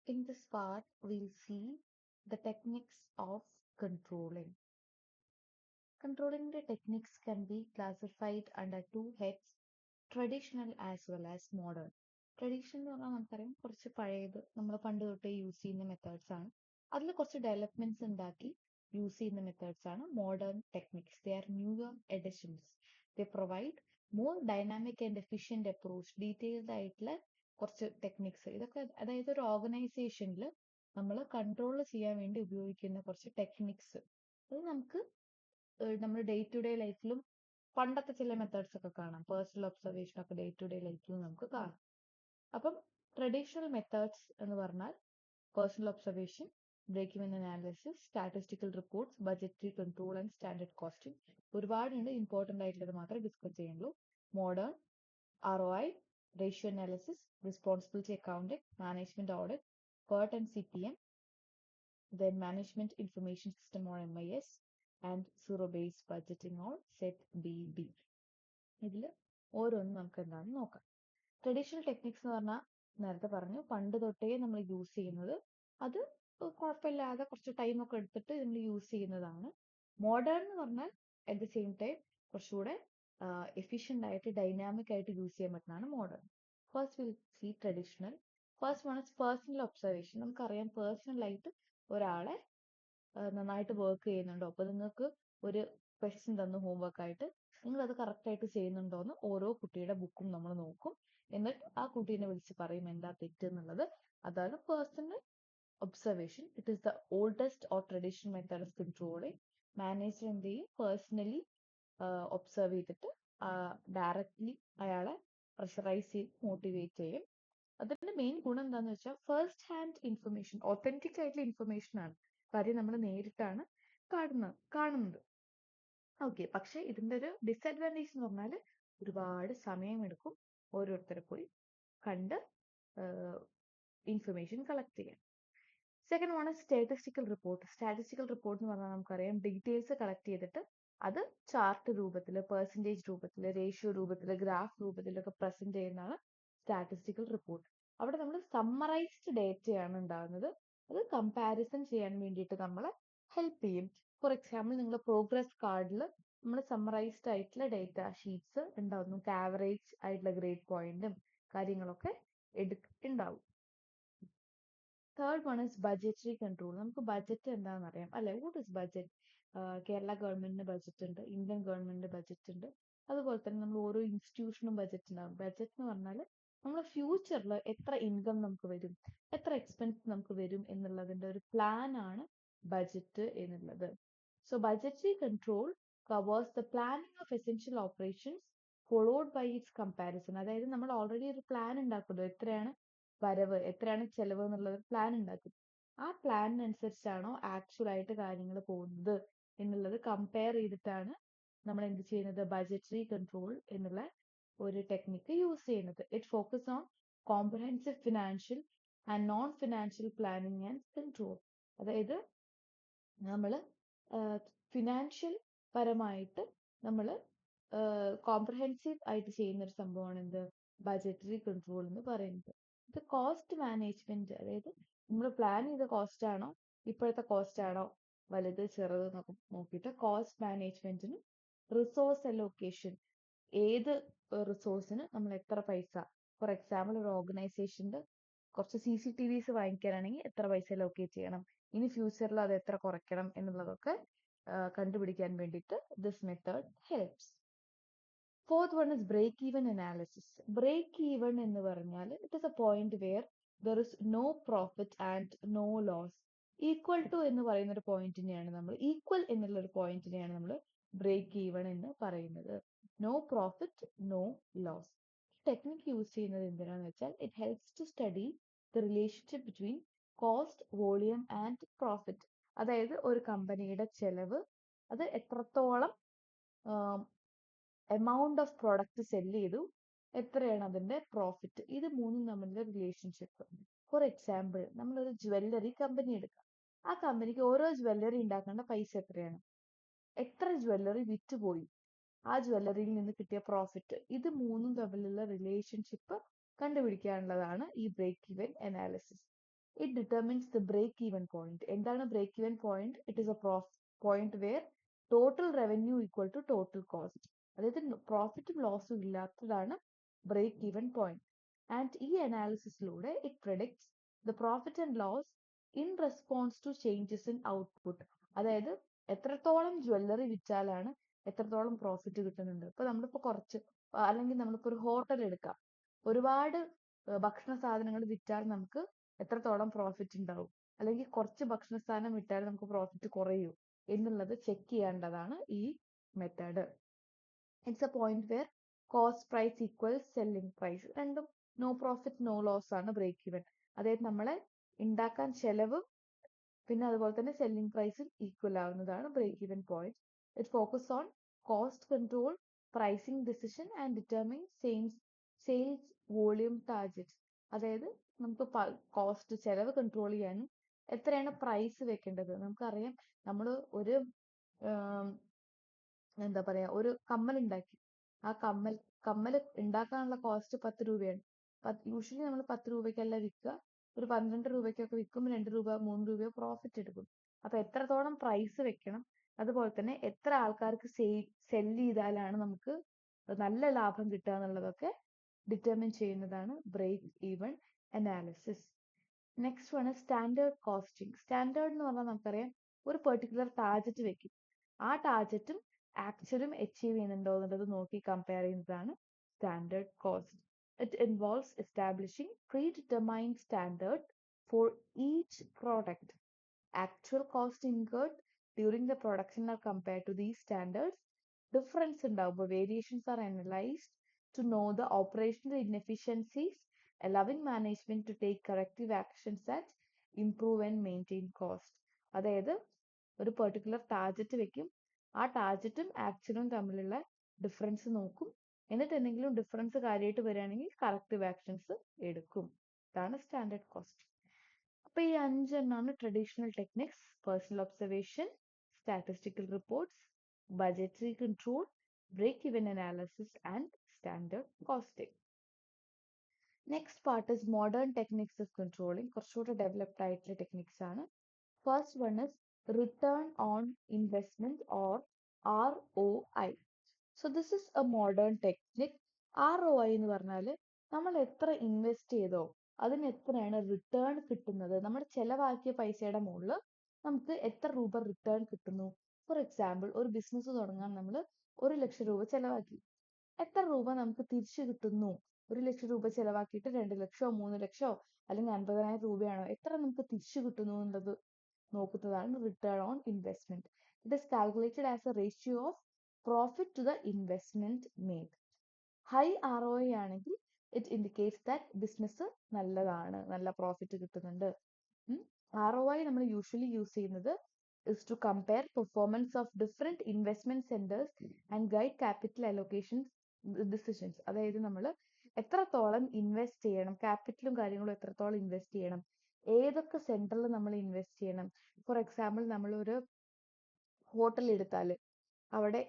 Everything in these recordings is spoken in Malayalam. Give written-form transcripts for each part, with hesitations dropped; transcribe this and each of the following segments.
In this part, we'll see the techniques of controlling. Controlling the techniques can be classified under two heads, traditional as well as modern. Traditional എന്ന് പറഞ്ഞാൽ നമുക്കറിയാം കുറച്ച് പഴയത് നമ്മൾ പണ്ട് തൊട്ടേ യൂസ് ചെയ്യുന്ന മെത്തേഡ്സ് ആണ്. അതിൽ കുറച്ച് ഡെവലപ്മെന്റ്സ് ഉണ്ടാക്കി യൂസ് ചെയ്യുന്ന മെത്തേഡ്സ് ആണ് modern techniques. They are newer editions. They provide more dynamic and efficient approach. Detailed ആയിട്ടുള്ള കുറച്ച് ടെക്നിക്സ്. ഇതൊക്കെ അതായത് ഒരു ഓർഗനൈസേഷനിൽ നമ്മൾ കൺട്രോൾ ചെയ്യാൻ വേണ്ടി ഉപയോഗിക്കുന്ന കുറച്ച് ടെക്നിക്സ്. അത് നമുക്ക് നമ്മുടെ ഡേ ടു ഡേ ലൈഫിലും പണ്ടത്തെ ചില മെത്തേഡ്സ് ഒക്കെ കാണാം. പേഴ്സണൽ ഒബ്സർവേഷൻ ഒക്കെ ഡേ ടു ഡേ ലൈഫിലും നമുക്ക് കാണാം. അപ്പം ട്രഡീഷണൽ മെത്തേഡ്സ് എന്ന് പറഞ്ഞാൽ personal observation, break even analysis, statistical reports, budgetary control and standard costing. ഒരുപാടുണ്ട്, ഇമ്പോർട്ടൻ്റ് ആയിട്ടുള്ളത് മാത്രമേ ഡിസ്കസ് ചെയ്യുള്ളൂ. Modern ROI, ratio analysis, responsibility accounting, management audit, PERT and CPM, then management information system or MIS, and zero-based budgeting or ZBB. ഇതിൽ ഓരോന്നും നമുക്ക് എന്താണെന്ന് നോക്കാം. ട്രഡീഷണൽ ടെക്നിക്സ് എന്ന് പറഞ്ഞാൽ നേരത്തെ പറഞ്ഞു പണ്ട് തൊട്ടേ നമ്മൾ യൂസ് ചെയ്യുന്നത്. അത് കുഴപ്പമില്ലാതെ കുറച്ച് ടൈമൊക്കെ എടുത്തിട്ട് നമ്മൾ യൂസ് ചെയ്യുന്നതാണ്. മോഡേൺ എന്ന് പറഞ്ഞാൽ അറ്റ് ദ സെയിം ടൈം കുറച്ചുകൂടെ എഫിഷ്യൻ്റ് ആയിട്ട് ഡൈനാമിക് ആയിട്ട് യൂസ് ചെയ്യാൻ പറ്റുന്നതാണ് modern. First will see traditional. First one is personal observation. നമുക്കറിയാം പേഴ്സണലായിട്ട് ഒരാളെ നന്നായിട്ട് വർക്ക് ചെയ്യുന്നുണ്ടോ. അപ്പോൾ നിങ്ങൾക്ക് ഒരു ക്വസ്റ്റ്യൻ തന്നു ഹോംവർക്ക് ആയിട്ട്, നിങ്ങൾ അത് കറക്റ്റ് ആയിട്ട് ചെയ്യുന്നുണ്ടോ എന്ന് ഓരോ കുട്ടിയുടെ ബുക്കും നമ്മൾ നോക്കും. എന്നിട്ട് ആ കുട്ടീനെ വിളിച്ച് പറയും എന്താ തെറ്റ് എന്നുള്ളത്. അതാണ് personal observation. It is the oldest or traditional method of controlling. Manager എന്ത് ചെയ്യും, പേഴ്സണലി ഒബ്സർവ് ചെയ്തിട്ട് ഡയറക്റ്റ്ലി അയാളെ പ്രഷറൈസ് ചെയ്ത് മോട്ടിവേറ്റ് ചെയ്യും. അതിന്റെ മെയിൻ ഗുണം എന്താണെന്ന് വെച്ചാൽ ഫസ്റ്റ് ഹാൻഡ് ഇൻഫർമേഷൻ, ഒത്തന്റിക് ആയിട്ടുള്ള ഇൻഫർമേഷൻ ആണ്. കാര്യം നമ്മൾ നേരിട്ടാണ് കാണുന്നത്. ഓക്കെ, പക്ഷെ ഇതിന്റെ ഒരു ഡിസഡ്വാൻറ്റേജ് എന്ന് പറഞ്ഞാൽ ഒരുപാട് സമയമെടുക്കും ഓരോരുത്തരെ പോയി കണ്ട് ഇൻഫർമേഷൻ കളക്ട് ചെയ്യാൻ. Second one statistical report. Statistical report എന്ന് പറഞ്ഞാൽ നമുക്കറിയാം ഡീറ്റെയിൽസ് കളക്ട് ചെയ്തിട്ട് അത് ചാർട്ട് രൂപത്തിൽ, പെർസെൻറ്റേജ് രൂപത്തിൽ, റേഷ്യോ രൂപത്തിൽ, ഗ്രാഫ് രൂപത്തിലൊക്കെ പ്രസന്റ് ചെയ്യുന്നതാണ് സ്റ്റാറ്റിസ്റ്റിക്കൽ റിപ്പോർട്ട്. അവിടെ നമ്മൾ സമ്മറൈസ്ഡ് ഡേറ്റയാണ് ഉണ്ടാകുന്നത്. അത് കമ്പാരിസൺ ചെയ്യാൻ വേണ്ടിയിട്ട് നമ്മളെ ഹെൽപ്പ് ചെയ്യും. ഫോർ എക്സാമ്പിൾ നിങ്ങളുടെ പ്രോഗ്രസ് കാർഡിൽ നമ്മൾ സമ്മറൈസ്ഡ് ആയിട്ടുള്ള ഡേറ്റ ഷീറ്റ്സ് ഉണ്ടാവും. നമുക്ക് ആവറേജ് ആയിട്ടുള്ള ഗ്രേഡ് പോയിന്റും കാര്യങ്ങളൊക്കെ ഉണ്ടാവും. Third one is budgetary control. നമുക്ക് ബഡ്ജറ്റ് എന്താണെന്ന് അറിയാം അല്ലെ? What is budget? കേരള ഗവൺമെന്റിന് ബഡ്ജറ്റ് ഉണ്ട്, ഇന്ത്യൻ ഗവൺമെന്റിന് ബഡ്ജറ്റ് ഉണ്ട്. അതുപോലെ തന്നെ നമ്മൾ ഓരോ ഇൻസ്റ്റിറ്റ്യൂഷനും ബഡ്ജറ്റ് ഉണ്ടാവും. ബഡ്ജറ്റ് എന്ന് പറഞ്ഞാൽ നമ്മുടെ ഫ്യൂച്ചറിൽ എത്ര ഇൻകം നമുക്ക് വരും, എത്ര എക്സ്പെൻസ് നമുക്ക് വരും എന്നുള്ളതിന്റെ ഒരു പ്ലാൻ ആണ് ബഡ്ജറ്റ് എന്നുള്ളത്. So budgetary control covers the planning of essential operations followed by its comparison. അതായത് നമ്മൾ ഓൾറെഡി ഒരു പ്ലാൻ ഉണ്ടാക്കുമല്ലോ, എത്രയാണ് വരവ് എത്രയാണ് ചെലവ് എന്നുള്ളത് പ്ലാൻ ഉണ്ടാക്കും. ആ പ്ലാനിനനുസരിച്ചാണോ ആക്ച്വൽ ആയിട്ട് കാര്യങ്ങൾ പോകുന്നത് എന്നുള്ളത് കമ്പയർ ചെയ്തിട്ടാണ് നമ്മൾ എന്ത് ചെയ്യുന്നത്, ബഡ്ജറ്ററി കൺട്രോൾ എന്നുള്ള ഒരു ടെക്നിക്ക് യൂസ് ചെയ്യുന്നത്. It focus on comprehensive financial and non financial planning and control. അതായത് നമ്മൾ ഫിനാൻഷ്യൽ പരമായിട്ട് നമ്മൾ കോംപ്രഹെൻസീവ് ആയിട്ട് ചെയ്യുന്ന ഒരു സംഭവമാണ് എന്ത്, ബഡ്ജറ്ററി കൺട്രോൾ എന്ന് പറയുന്നത്. ഇത് കോസ്റ്റ് മാനേജ്മെന്റ്, അതായത് നമ്മൾ പ്ലാൻ ചെയ്ത കോസ്റ്റ് ആണോ ഇപ്പോഴത്തെ കോസ്റ്റ് ആണോ വലുത് ചെറുത് എന്നൊക്കെ നോക്കിയിട്ട് കോസ്റ്റ് മാനേജ്മെന്റിനും റിസോഴ്സ് അലോക്കേഷൻ, ഏത് റിസോഴ്സിന് നമ്മൾ എത്ര പൈസ, ഫോർ എക്സാമ്പിൾ ഒരു ഓർഗനൈസേഷന്റെ കുറച്ച് CCTVs വാങ്ങിക്കാനാണെങ്കിൽ എത്ര പൈസ അലോക്കേറ്റ് ചെയ്യണം, ഇനി ഫ്യൂച്ചറിൽ അത് എത്ര കുറയ്ക്കണം എന്നുള്ളതൊക്കെ കണ്ടുപിടിക്കാൻ വേണ്ടിയിട്ട് this method helps. Fourth one is break even analysis. Break even എന്ന് പറഞ്ഞാൽ it is a point where there is no profit and no loss. Equal to എന്ന് പറയുന്ന ഒരു പോയിന്റിനെയാണ് നമ്മൾ, ഈക്വൽ എന്നുള്ള ഒരു പോയിന്റിനെയാണ് നമ്മൾ ബ്രേക്ക് ഈവൻ എന്ന് പറയുന്നത്. No profit no loss. Technique use ചെയ്യുന്നത് എന്തിനാന്ന് വെച്ചാൽ it helps to study the relationship between cost, volume and profit. അതായത് ഒരു കമ്പനിയുടെ ചെലവ് അത് എത്രത്തോളം എമൗണ്ട് ഓഫ് പ്രൊഡക്റ്റ് സെല് ചെയ്തു, എത്രയാണ് അതിന്റെ പ്രോഫിറ്റ്, ഇത് മൂന്നും തമ്മിലുള്ള റിലേഷൻഷിപ്പ്. ഫോർ എക്സാമ്പിൾ നമ്മളൊരു ജ്വല്ലറി കമ്പനി എടുക്കാം. ആ കമ്പനിക്ക് ഓരോ ജ്വല്ലറി ഉണ്ടാക്കേണ്ട പൈസ എത്രയാണ്, എത്ര ജ്വല്ലറി വിറ്റുപോയി, ആ ജ്വല്ലറിയിൽ നിന്ന് കിട്ടിയ പ്രോഫിറ്റ്, ഇത് മൂന്നും തമ്മിലുള്ള റിലേഷൻഷിപ്പ് കണ്ടുപിടിക്കാനുള്ളതാണ് ഈ break even analysis. it determines the break-even point. എന്താണ് break-even point? It is a point where total revenue equal to total cost. അതായത് പ്രോഫിറ്റും ലോസും ഇല്ലാത്തതാണ് break-even point. And ഈ അനാലിസിസിലൂടെ it predicts the profit and loss in response to changes in output. അതായത് എത്രത്തോളം ജ്വല്ലറി വിറ്റാലാണ് എത്രത്തോളം പ്രോഫിറ്റ് കിട്ടുന്നുണ്ട്. ഇപ്പൊ നമ്മളിപ്പോ കുറച്ച് അല്ലെങ്കിൽ നമ്മളിപ്പോ ഒരു ഹോട്ടൽ എടുക്കാം, ഒരുപാട് ഭക്ഷണ സാധനങ്ങൾ വിറ്റാൽ നമുക്ക് എത്രത്തോളം പ്രോഫിറ്റ് ഉണ്ടാവും, അല്ലെങ്കിൽ കുറച്ച് ഭക്ഷണ സാധനം വിറ്റാൽ നമുക്ക് പ്രോഫിറ്റ് കുറയൂ എന്നുള്ളത് ചെക്ക് ചെയ്യേണ്ടതാണ് ഈ method. It's a point where cost price equals selling price. രണ്ടും നോ പ്രോഫിറ്റ് നോ ലോസ് ആണ് ബ്രേക്ക് ഈവൻ. അതായത് നമ്മളെ ഉണ്ടാക്കാൻ ചെലവ് പിന്നെ അതുപോലെ തന്നെ സെല്ലിംഗ് പ്രൈസും ഈക്വൽ ആവുന്നതാണ് break even point. It focus on cost control, pricing decision and determine sales volume target. അതായത് നമുക്ക് കോസ്റ്റ് ചെലവ് കൺട്രോൾ ചെയ്യാനും എത്രയാണ് പ്രൈസ് വെക്കേണ്ടത്. നമുക്കറിയാം, നമ്മൾ ഒരു എന്താ പറയാ, ഒരു കമ്മൽ ഉണ്ടാക്കി, ആ കമ്മൽ ഉണ്ടാക്കാനുള്ള കോസ്റ്റ് 10 രൂപയാണ്. യൂഷ്വലി നമ്മൾ 10 രൂപയ്ക്കല്ല വിൽക്കുക, ഒരു 12 രൂപയ്ക്കൊക്കെ വിൽക്കും, 2 രൂപ 3 രൂപയോ പ്രോഫിറ്റ് എടുക്കും. അപ്പൊ എത്രത്തോളം പ്രൈസ് വെക്കണം, അതുപോലെ തന്നെ എത്ര ആൾക്കാർക്ക് സെല്ല് ചെയ്താലാണ് നമുക്ക് നല്ല ലാഭം കിട്ടുക എന്നുള്ളതൊക്കെ ഡിറ്റർമിൻ ചെയ്യുന്നതാണ് break even analysis. Next one standard costing. Standard എന്ന് പറഞ്ഞാൽ നമുക്കറിയാം, ഒരു പെർട്ടിക്കുലർ ടാർജറ്റ് വെക്കും, ആ ടാർജറ്റും ആക്ച്വലും അച്ചീവ് ചെയ്യുന്നുണ്ടോ എന്നുള്ളത് നോക്കി കമ്പയർ ചെയ്യുന്നതാണ് standard cost. It involves establishing predetermined standard for each product. Actual cost incurred during the production are compared to these standards. Difference ഉണ്ടാവുമ്പോൾ variations are analyzed to know the operational inefficiencies, allowing management to take corrective actions that improve and maintain cost. അതായത് ഒരു പെർട്ടിക്കുലർ ടാർജറ്റ് വെക്കും, ആ ടാർജറ്റും ആക്ച്വലും തമ്മിലുള്ള ഡിഫറൻസ് നോക്കും, എന്നിട്ട് എന്തെങ്കിലും ഡിഫറൻസ് കാര്യമായിട്ട് വരികയാണെങ്കിൽ കറക്റ്റീവ് ആക്ഷൻസ് എടുക്കും. ഇതാണ് സ്റ്റാൻഡേർഡ് കോസ്റ്റ്. അപ്പൊ ഈ 5 എണ്ണാണ് traditional techniques: personal observation, statistical reports, budgetary control, break even analysis and standard costing. Next part is modern techniques of controlling. കുറച്ചുകൂടെ ഡെവലപ്ഡ് ആയിട്ടുള്ള ടെക്നിക്സ് ആണ്. First one is return on investment or ROI. So this is a modern technique. ROI എന്ന് പറഞ്ഞാൽ നമ്മൾ എത്ര ഇൻവെസ്റ്റ് ചെയ്തോ അതിന് എത്രയാണ് റിട്ടേൺ കിട്ടുന്നത്, നമ്മൾ ചെലവാക്കിയ പൈസയുടെ മുകളിൽ നമുക്ക് എത്ര രൂപ റിട്ടേൺ കിട്ടുന്നു. ഫോർ എക്സാമ്പിൾ, ഒരു ബിസിനസ് തുടങ്ങാൻ നമ്മൾ 1 ലക്ഷം രൂപ ചെലവാക്കി, എത്ര രൂപ നമുക്ക് തിരിച്ചു കിട്ടുന്നു. 1 ലക്ഷം രൂപ ചെലവാക്കിയിട്ട് 2 ലക്ഷമോ 3 ലക്ഷമോ അല്ലെങ്കിൽ 50,000 രൂപയാണോ, എത്ര നമുക്ക് തിരിച്ചു കിട്ടുന്നു എന്നുള്ളത് നോക്കുന്നതാണ് return on investment. It is calculated as a ratio of profit to the investment made. High ROI ആണെങ്കിൽ ഇറ്റ് ഇൻഡിക്കേറ്റ്സ് ദാറ്റ് ബിസിനസ് നല്ലതാണ്, നല്ല പ്രോഫിറ്റ് കിട്ടുന്നുണ്ട്. ROI നമ്മൾ യൂഷ്വലി യൂസ് ചെയ്യുന്നത് is to compare performance of different investment centers and guide capital allocation decisions. അതായത് നമ്മൾ എത്രത്തോളം ഇൻവെസ്റ്റ് ചെയ്യണം, ക്യാപിറ്റലും കാര്യങ്ങളും എത്രത്തോളം ഇൻവെസ്റ്റ് ചെയ്യണം, ഏതൊക്കെ സെന്ററിൽ നമ്മൾ ഇൻവെസ്റ്റ് ചെയ്യണം. ഫോർ എക്സാമ്പിൾ, നമ്മളൊരു ഹോട്ടൽ എടുത്താൽ അവിടെ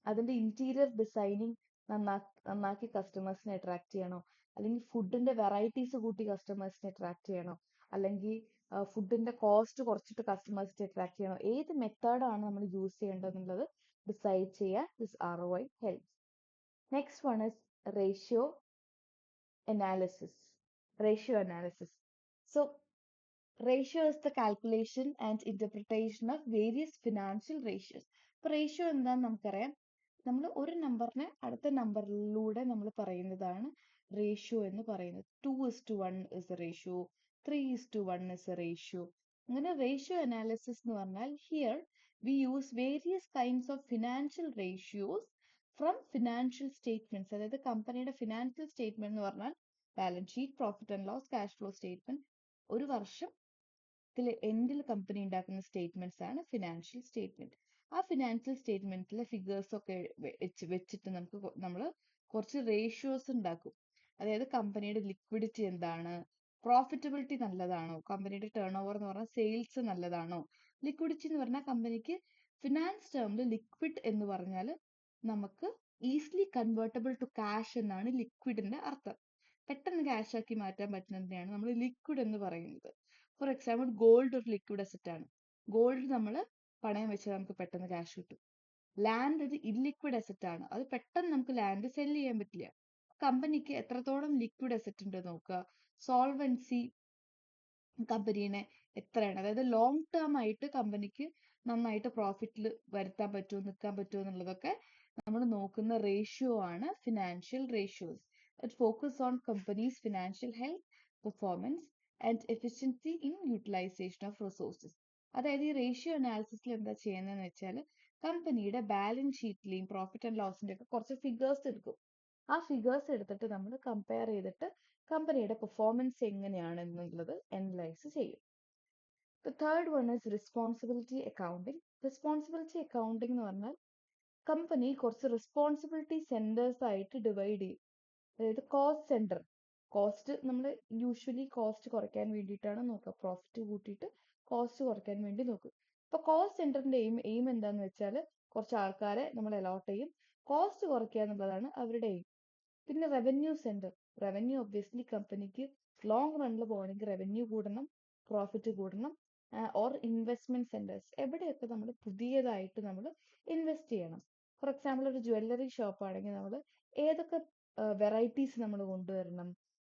അതിന്റെ ഇന്റീരിയർ ഡിസൈനിങ് നന്നാക്കി കസ്റ്റമേഴ്സിനെ അട്രാക്ട് ചെയ്യണോ, അല്ലെങ്കിൽ ഫുഡിന്റെ വെറൈറ്റീസ് കൂട്ടി കസ്റ്റമേഴ്സിനെ അട്രാക്ട് ചെയ്യണോ, അല്ലെങ്കിൽ ഫുഡിന്റെ കോസ്റ്റ് കുറച്ചിട്ട് കസ്റ്റമേഴ്സിനെ അട്രാക്ട് ചെയ്യണോ, ഏത് മെത്തേഡാണ് നമ്മൾ യൂസ് ചെയ്യേണ്ടതെന്നുള്ളത് ഡിസൈഡ് ചെയ്യാൻ this ROI helps. Next one is ratio analysis. So ratio is the calculation and interpretation of various financial ratios. ഇപ്പൊ റേഷ്യോ എന്താന്ന് നമുക്കറിയാം, നമ്മൾ ഒരു നമ്പറിനെ അടുത്ത നമ്പറിലൂടെ നമ്മൾ പറയുന്നതാണ് റേഷ്യോ എന്ന് പറയുന്നത്. 2:1 is a ratio, 3:1 is a ratio. അങ്ങനെ റേഷ്യോ അനാലിസിസ് എന്ന് പറഞ്ഞാൽ here we use various kinds of financial ratios from financial statements. അതായത് കമ്പനിയുടെ ഫിനാൻഷ്യൽ സ്റ്റേറ്റ്മെന്റ് എന്ന് പറഞ്ഞാൽ balance sheet, profit and loss, cash flow statement, ഒരു വർഷം എൻഡിൽ കമ്പനി ഉണ്ടാക്കുന്ന സ്റ്റേറ്റ്മെന്റ്സ് ആണ് ഫിനാൻഷ്യൽ സ്റ്റേറ്റ്മെന്റ്. ആ ഫിനാൻഷ്യൽ സ്റ്റേറ്റ്മെന്റിലെ ഫിഗേഴ്സ് ഒക്കെ വെച്ചിട്ട് നമ്മൾ കുറച്ച് റേഷ്യോസ് ഉണ്ടാക്കും. അതായത് കമ്പനിയുടെ ലിക്വിഡിറ്റി എന്താണ്, പ്രോഫിറ്റബിലിറ്റി നല്ലതാണോ, കമ്പനിയുടെ ടേൺ ഓവർ എന്ന് പറഞ്ഞാൽ സെയിൽസ് നല്ലതാണോ. ലിക്വിഡിറ്റി എന്ന് പറഞ്ഞാൽ കമ്പനിക്ക് ഫിനാൻസ് ടേമിൽ ലിക്വിഡ് എന്ന് പറഞ്ഞാൽ നമുക്ക് ഈസിലി കൺവേർട്ടബിൾ ടു ക്യാഷ് എന്നാണ് ലിക്വിഡിന്റെ അർത്ഥം. പെട്ടെന്ന് ക്യാഷ് ആക്കി മാറ്റാൻ പറ്റുന്നതിനെയാണ് നമ്മൾ ലിക്വിഡ് എന്ന് പറയുന്നത്. ഫോർ എക്സാമ്പിൾ ഗോൾഡ് ഒരു ലിക്വിഡ് അസറ്റ് ആണ്. ഗോൾഡ് നമ്മൾ പണയം വെച്ചാൽ നമുക്ക് പെട്ടെന്ന് ക്യാഷ് കിട്ടും. ലാൻഡ് ഒരു ഇല്ലിക്വിഡ് അസറ്റ് ആണ്. അത് പെട്ടെന്ന് നമുക്ക് ലാൻഡ് സെല് ചെയ്യാൻ പറ്റില്ല. കമ്പനിക്ക് എത്രത്തോളം ലിക്വിഡ് അസറ്റ് ഉണ്ട് നോക്കുക, സോൾവൻസി കമ്പനീനെ എത്രയാണ്, അതായത് ലോങ് ടേം ആയിട്ട് കമ്പനിക്ക് നന്നായിട്ട് പ്രോഫിറ്റിൽ വരുത്താൻ പറ്റുമോ നിൽക്കാൻ പറ്റുമോ എന്നുള്ളതൊക്കെ നമ്മൾ നോക്കുന്ന റേഷ്യോ ആണ് financial ratios. It focus on companies financial health, performance and efficiency in utilization of resources. അതായത് ഈ റേഷ്യോ അനാലിസിസിൽ എന്താ ചെയ്യുന്നതെന്ന് വെച്ചാൽ കമ്പനിയുടെ ബാലൻസ് ഷീറ്റിലെയും പ്രോഫിറ്റ് ആൻഡ് ലോസിന്റെ ഒക്കെ കുറച്ച് ഫിഗേഴ്സ് എടുക്കും. ആ ഫിഗേഴ്സ് എടുത്തിട്ട് നമ്മൾ കമ്പയർ ചെയ്തിട്ട് കമ്പനിയുടെ പെർഫോമൻസ് എങ്ങനെയാണ് എന്നുള്ളത് അനലൈസ് ചെയ്യും. The third one is responsibility accounting. Responsibility accounting എന്ന് പറഞ്ഞാൽ കമ്പനി കുറച്ച് റെസ്പോൺസിബിലിറ്റി സെന്റേഴ്സ് ആയിട്ട് ഡിവൈഡ് ചെയ്യും. അതായത് കോസ്റ്റ് സെന്റർ, കോസ്റ്റ് നമ്മൾ യൂഷ്വലി കോസ്റ്റ് കുറയ്ക്കാൻ വേണ്ടിയിട്ടാണ് നോക്കുക, പ്രോഫിറ്റ് കൂട്ടിയിട്ട് കോസ്റ്റ് കുറയ്ക്കാൻ വേണ്ടി നോക്കും. അപ്പൊ കോസ്റ്റ് സെന്ററിന്റെ എയിം എന്താന്ന് വെച്ചാൽ കുറച്ച് ആൾക്കാരെ നമ്മൾ അലോട്ട് ചെയ്യും, കോസ്റ്റ് കുറയ്ക്കുക എന്നുള്ളതാണ് അവരുടെ എയിം. പിന്നെ റവന്യൂ സെന്റർ, റവന്യൂ ഒബ്വിയസ്ലി കമ്പനിക്ക് ലോങ് റണ്ണിൽ പോകണമെങ്കിൽ റവന്യൂ കൂടണം, പ്രോഫിറ്റ് കൂടണം. ഓർ ഇൻവെസ്റ്റ്മെന്റ് സെന്റേഴ്സ്, എവിടെയൊക്കെ നമ്മൾ പുതിയതായിട്ട് നമ്മൾ ഇൻവെസ്റ്റ് ചെയ്യണം. ഫോർ എക്സാമ്പിൾ ഒരു ജ്വല്ലറി ഷോപ്പ് ആണെങ്കിൽ നമ്മൾ ഏതൊക്കെ വെറൈറ്റീസ് നമ്മൾ കൊണ്ടുവരണം,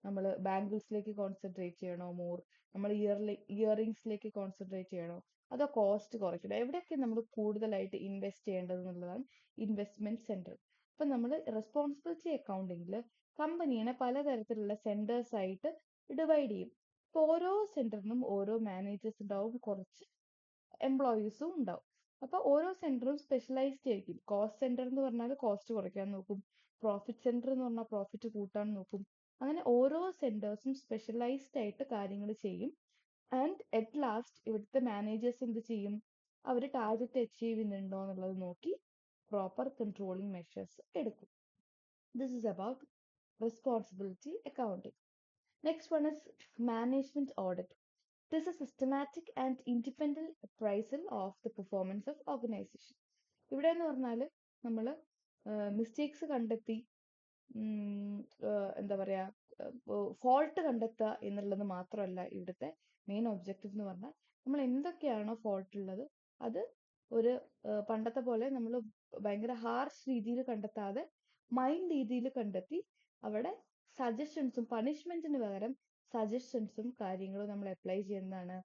നമ്മൾ ബാംഗിൾസിലേക്ക് കോൺസെൻട്രേറ്റ് ചെയ്യണോ മോർ, നമ്മൾ ഇയറിംഗ്സിലേക്ക് കോൺസെൻട്രേറ്റ് ചെയ്യണോ, അതോ കോസ്റ്റ് കുറയ്ക്കണോ, എവിടെയൊക്കെ നമ്മൾ കൂടുതലായിട്ട് ഇൻവെസ്റ്റ് ചെയ്യേണ്ടത് എന്നുള്ളതാണ് ഇൻവെസ്റ്റ്മെന്റ് സെന്റർ. അപ്പൊ നമ്മൾ റെസ്പോൺസിബിലിറ്റി അക്കൗണ്ടിങ്ങിൽ കമ്പനീനെ പലതരത്തിലുള്ള സെന്റേഴ്സ് ആയിട്ട് ഡിവൈഡ് ചെയ്യും. ഇപ്പൊ ഓരോ സെന്ററിനും ഓരോ മാനേജേഴ്സ് ഉണ്ടാവും, കുറച്ച് എംപ്ലോയീസും ഉണ്ടാവും. അപ്പൊ ഓരോ സെന്ററും സ്പെഷ്യലൈസ്ഡ് ആയിരിക്കും. കോസ്റ്റ് സെന്റർ എന്ന് പറഞ്ഞാൽ കോസ്റ്റ് കുറയ്ക്കാൻ നോക്കും, പ്രോഫിറ്റ് സെന്റർ എന്ന് പറഞ്ഞാൽ പ്രോഫിറ്റ് കൂട്ടാൻ നോക്കും. അങ്ങനെ ഓരോ സെന്റേഴ്സും സ്പെഷ്യലൈസ്ഡ് ആയിട്ട് കാര്യങ്ങൾ ചെയ്യും. ആൻഡ് അറ്റ് ലാസ്റ്റ് ഇവിടുത്തെ മാനേജേഴ്സ് എന്ത് ചെയ്യും, അവർ ടാർഗറ്റ് അച്ചീവ് ചെയ്യുന്നുണ്ടോ എന്നുള്ളത് നോക്കി പ്രോപ്പർ കൺട്രോളിങ് മെഷേഴ്സ് എടുക്കും. This is about responsibility accounting. Next one is management audit. This is a systematic and independent appraisal of the performance of organization. ഇവിടെ എന്ന് പറഞ്ഞാൽ നമ്മൾ മിസ്റ്റേക്സ് കണ്ടെത്തി എന്താ പറയാ ഫോൾട്ട് കണ്ടെത്തുക എന്നുള്ളത് മാത്രമല്ല ഇവിടുത്തെ മെയിൻ ഒബ്ജക്റ്റീവ് എന്ന് പറഞ്ഞാൽ നമ്മൾ എന്തൊക്കെയാണോ ഫോൾട്ട് ഉള്ളത് അത് ഒരു പണ്ടത്തെ പോലെ നമ്മൾ ഭയങ്കര ഹാർഷ് രീതിയിൽ കണ്ടെത്താതെ മൈൽഡ് രീതിയിൽ കണ്ടെത്തി അവിടെ സജഷൻസും പണിഷ്മെന്റിന് പകരം സജഷൻസും കാര്യങ്ങളും നമ്മൾ അപ്ലൈ ചെയ്യുന്നതാണ്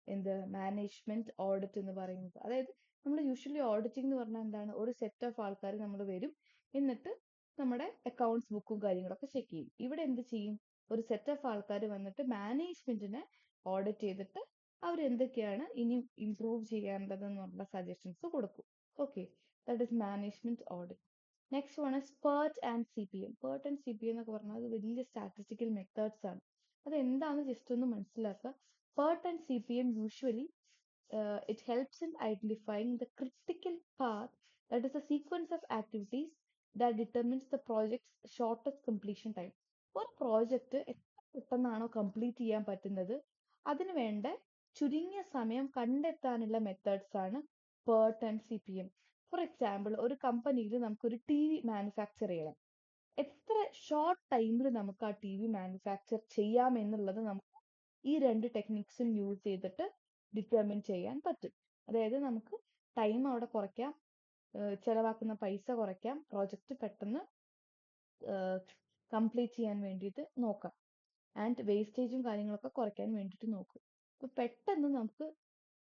എന്ത് മാനേജ്മെന്റ് ഓഡിറ്റ് എന്ന് പറയുന്നത്. അതായത് നമ്മൾ യൂഷ്വലി ഓഡിറ്റിംഗ് എന്ന് പറഞ്ഞാൽ എന്താണ്, ഒരു സെറ്റ് ഓഫ് ആൾക്കാർ നമ്മൾ വരും, എന്നിട്ട് നമ്മുടെ അക്കൗണ്ട്സ് ബുക്കും കാര്യങ്ങളൊക്കെ ചെക്ക് ചെയ്യും. ഇവിടെ എന്ത് ചെയ്യും, ഒരു സെറ്റ് ഓഫ് ആൾക്കാർ വന്നിട്ട് മാനേജ്മെന്റിനെ ഓഡിറ്റ് ചെയ്തിട്ട് അവരെന്തൊക്കെയാണ് ഇനി ഇംപ്രൂവ് ചെയ്യേണ്ടതെന്നുള്ള സജഷൻസ് കൊടുക്കും. Okay, that is management audit. Next one is PERT and CPM. PERT and CPM എന്നൊക്കെ പറഞ്ഞാൽ അത് വലിയ സ്റ്റാറ്റിസ്റ്റിക്കൽ മെത്തേഡ്സ് ആണ്. അത് എന്താണെന്ന് ജസ്റ്റ് ഒന്ന് മനസ്സിലാക്കുക. PERT and CPM usually it helps in identifying the critical path, that is the sequence of activities that determines the project's shortest completion time. ഒരു പ്രോജക്റ്റ് എത്ര പെട്ടെന്നാണോ കംപ്ലീറ്റ് ചെയ്യാൻ പറ്റുന്നത് അതിന് വേണ്ട ചുരുങ്ങിയ സമയം കണ്ടെത്താനുള്ള മെത്തേഡ്സ് ആണ് PERT and CPM. For example ഒരു കമ്പനിയിൽ നമുക്കൊരു TV മാനുഫാക്ചർ ചെയ്യണം, എത്ര ഷോർട്ട് ടൈമിൽ നമുക്ക് ആ TV മാനുഫാക്ചർ ചെയ്യാം എന്നുള്ളത് നമുക്ക് ഈ രണ്ട് ടെക്നിക്സും യൂസ് ചെയ്തിട്ട് ഡിറ്റർമിൻ ചെയ്യാൻ പറ്റും. അതായത് നമുക്ക് ടൈം അവിടെ കുറയ്ക്കാം, ചെലവാക്കുന്ന പൈസ കുറയ്ക്കാം, പ്രോജക്റ്റ് പെട്ടെന്ന് കംപ്ലീറ്റ് ചെയ്യാൻ വേണ്ടിയിട്ട് നോക്കാം, ആൻഡ് വേസ്റ്റേജും കാര്യങ്ങളൊക്കെ കുറയ്ക്കാൻ വേണ്ടിയിട്ട് നോക്കും. അപ്പൊ പെട്ടെന്ന് നമുക്ക്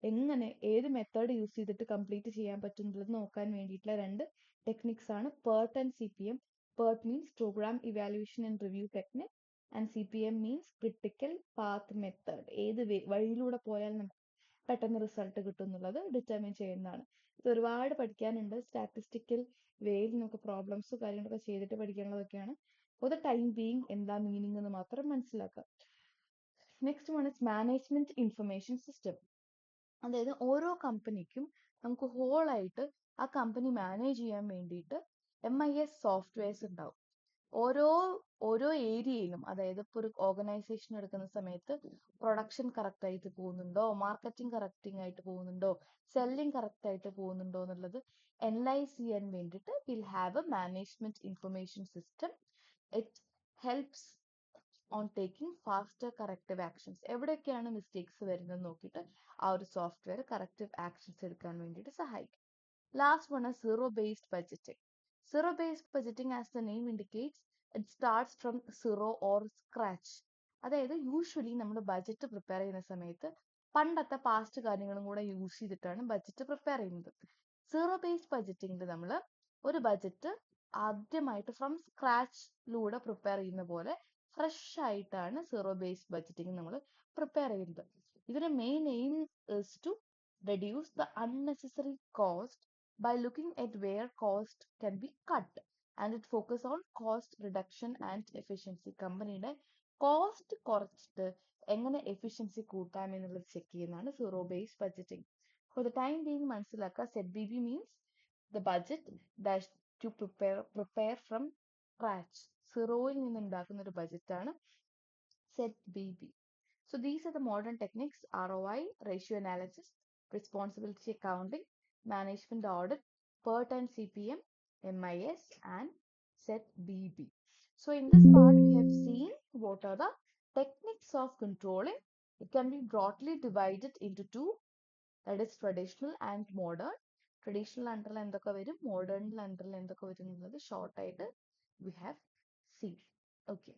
എങ്ങനെ ഏത് മെത്തേഡ് യൂസ് ചെയ്തിട്ട് കംപ്ലീറ്റ് ചെയ്യാൻ പറ്റും എന്നുള്ളത് നോക്കാൻ വേണ്ടിയിട്ടുള്ള രണ്ട് ടെക്നിക്സ് ആണ് PERT and CPM. PERT means programme evaluation and review technique and CPM means critical path method. ഏത് വഴിയിലൂടെ പോയാൽ നമുക്ക് പെട്ടെന്ന് റിസൾട്ട് കിട്ടും എന്നുള്ളത് ഡിറ്റർമിൻ ചെയ്യുന്നതാണ്. ഇത് ഒരുപാട് പഠിക്കാനുണ്ട്. സ്റ്റാറ്റിസ്റ്റിക്കൽ വേയിൽ നമുക്ക് പ്രോബ്ലംസ് കാര്യങ്ങളൊക്കെ ചെയ്തിട്ട് പഠിക്കാനുള്ളതൊക്കെയാണ്. ഫോർ ദ ടൈം ബീയിങ് എന്താ മീനിങ് എന്ന് മാത്രം മനസ്സിലാക്കുക. Next one is management information system. അതായത് ഓരോ കമ്പനിക്കും നമുക്ക് ഹോൾ ആയിട്ട് ആ കമ്പനി മാനേജ് ചെയ്യാൻ വേണ്ടിയിട്ട് MIS സോഫ്റ്റ്വെയർസ് ഉണ്ടാവും. ഓരോ ഏരിയയിലും, അതായത് ഇപ്പോൾ ഒരു ഓർഗനൈസേഷൻ എടുക്കുന്ന സമയത്ത് പ്രൊഡക്ഷൻ കറക്റ്റ് ആയിട്ട് പോകുന്നുണ്ടോ, മാർക്കറ്റിംഗ് കറക്റ്റിംഗ് ആയിട്ട് പോകുന്നുണ്ടോ, സെല്ലിംഗ് കറക്റ്റ് ആയിട്ട് പോകുന്നുണ്ടോ എന്നുള്ളത് അനലൈസ് ചെയ്യാൻ വേണ്ടിയിട്ട് will have A management information system. It helps on taking faster corrective actions. എവിടെയൊക്കെയാണ് മിസ്റ്റേക്സ് വരുന്നത് നോക്കിയിട്ട് ആ ഒരു സോഫ്റ്റ്വെയർ കറക്റ്റീവ് ആക്ഷൻസ് എടുക്കാൻ വേണ്ടിയിട്ട് സഹായിക്കും. Last one is zero-based budgeting. Zero-based budgeting, as the name indicates, it starts from zero or scratch. അതായത് യൂഷ്വലി നമ്മൾ ബഡ്ജറ്റ് പ്രിപ്പയർ ചെയ്യുന്ന സമയത്ത് പണ്ടത്തെ പാസ്റ്റ് കാര്യങ്ങളും കൂടെ യൂസ് ചെയ്തിട്ടാണ് ബഡ്ജറ്റ് പ്രിപ്പയർ ചെയ്യുന്നത്. സീറോ ബേസ്ഡ് ബഡ്ജറ്റിംഗിൽ നമ്മൾ ഒരു ബഡ്ജറ്റ് ആദ്യമായിട്ട് ഫ്രം സ്ക്രാച്ചിലൂടെ പ്രിപ്പയർ ചെയ്യുന്ന പോലെ ഫ്രഷ് ആയിട്ടാണ് സീറോ ബേസ്ഡ് ബഡ്ജറ്റിംഗ് നമ്മൾ പ്രിപ്പയർ ചെയ്യുന്നത്. ഇതിന്റെ main aim is to reduce the unnecessary cost by looking at where cost can be cut, and it focus on cost reduction and efficiency. കമ്പനിയുടെ കോസ്റ്റ് കുറച്ചിട്ട് എങ്ങനെ എഫിഷ്യൻസി കൂട്ടാം എന്നുള്ളത് ചെക്ക് ചെയ്യുന്നതാണ് zero based budgeting. For the time being മനസ്സിലാക്കുക, Z B B means the budget that to prepare from scratch. സീറോയിൽ നിന്ന് ഉണ്ടാക്കുന്ന ഒരു ബഡ്ജറ്റാണ് Z B B. So these are the modern techniques: ROI, ratio analysis, responsibility accounting, management audit, PERT and CPM, MIS, and set BB. So in this part, we have seen what are the techniques of controlling. It can be broadly divided into two, that is traditional and modern. Traditional under എന്തൊക്കെ വരും, modern under എന്തൊക്കെ വരും എന്നുള്ളത് ഷോർട്ട് ആയിട്ട് we have seen. Okay.